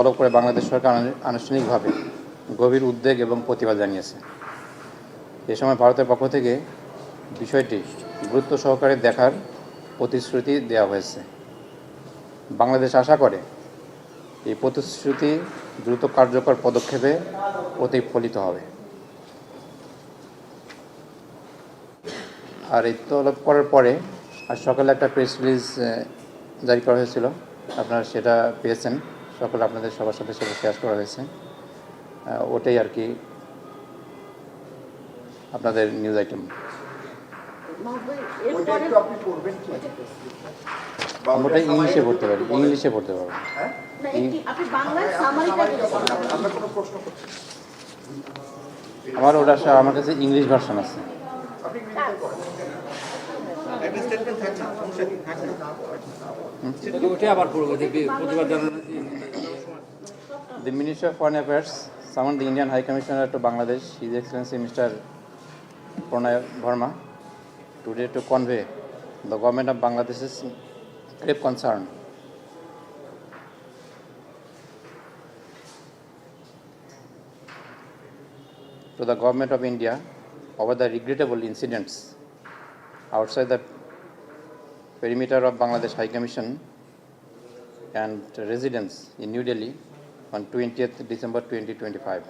তলব করে বাংলাদেশ সরকার আনুষ্ঠানিকভাবে গভীর উদ্বেগ এবং প্রতিবাদ জানিয়েছে। এ সময় ভারতের পক্ষ থেকে বিষয়টি গুরুত্ব সহকারে দেখার প্রতিশ্রুতি দেওয়া হয়েছে। বাংলাদেশ আশা করে এই প্রতিশ্রুতি দ্রুত কার্যকর পদক্ষেপে প্রতিফলিত হবে। আর এই তলব করার পরে আজ সকালে একটা প্রেস রিলিজ জারি করা হয়েছিল, আপনারা সেটা পেয়েছেন। সকলে আপনাদের সবার সাথে সেটা শেয়ার করা হয়েছে। ওটাই আর কি আপনাদের নিউজ আইটেম। ওটা ইংলিশে পড়তে পারি, ইংলিশে পড়তে পারবো। আমার কাছে ইংলিশ ভার্সন আছে। The Ministry of Foreign Affairs summoned the Indian High Commissioner to Bangladesh, His Excellency Mr. Pranay Verma, today to convey the government of Bangladesh's grave concern to the government of India over the regrettable incidents outside the perimeter of Bangladesh High Commission and residence in New Delhi on 20th December 2025,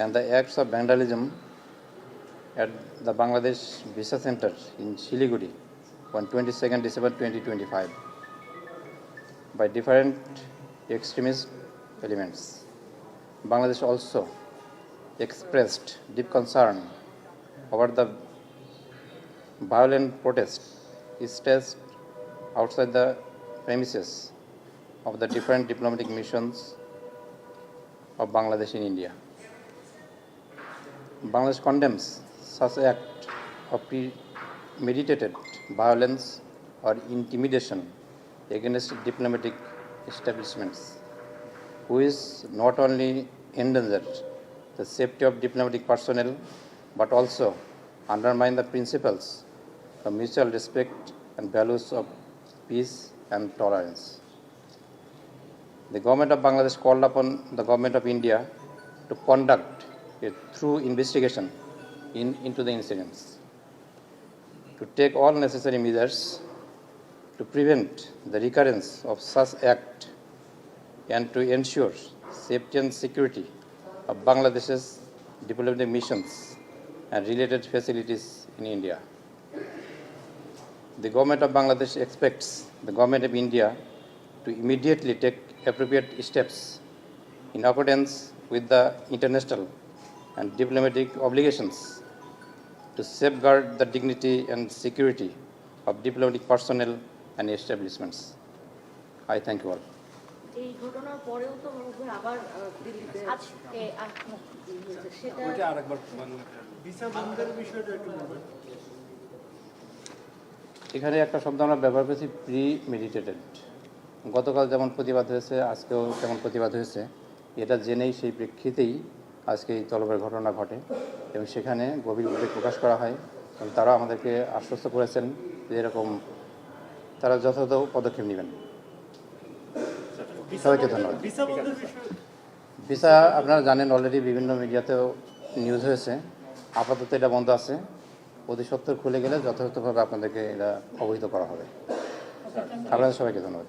and the acts of vandalism at the Bangladesh Visa Center in Siliguri on 22nd December 2025 by different extremist elements. Bangladesh also expressed deep concern over the violent protest staged outside the premises of the different diplomatic missions of Bangladesh in India. Bangladesh condemns such act of premeditated violence or intimidation against diplomatic establishments, which not only endanger the safety of diplomatic personnel but also undermine the principles of mutual respect and values of peace and tolerance. The government of Bangladesh called upon the government of India to conduct a thorough investigation into the incidents, to take all necessary measures to prevent the recurrence of such act and to ensure safety and security of Bangladesh's diplomatic missions and related facilities in India. The government of Bangladesh expects the government of India to immediately take appropriate steps in accordance with the international and diplomatic obligations to safeguard the dignity and security of diplomatic personnel and establishments. I thank you all. এই ঘটনার পরেও তো আবার দিল্লিতে এখানে একটা শব্দ আমরা ব্যবহার করেছি, প্রিমেডিটেটেড। গতকাল যেমন প্রতিবাদ হয়েছে, আজকেও তেমন প্রতিবাদ হয়েছে। এটা জেনেই সেই প্রেক্ষিতেই আজকে এই তলবের ঘটনা ঘটে এবং সেখানে গভীর উদ্বেগ প্রকাশ করা হয় এবং তারা আমাদেরকে আশ্বস্ত করেছেন যে এরকম তারা যথাযথ পদক্ষেপ নেবেন। সবাইকে ধন্যবাদ। ভিসা আপনারা জানেন, অলরেডি বিভিন্ন মিডিয়াতেও নিউজ হয়েছে। আপাতত এটা বন্ধ আছে, অতি সত্বর খুলে গেলে যথাযথভাবে আপনাদেরকে এটা অবহিত করা হবে। আপনাদের সবাইকে ধন্যবাদ।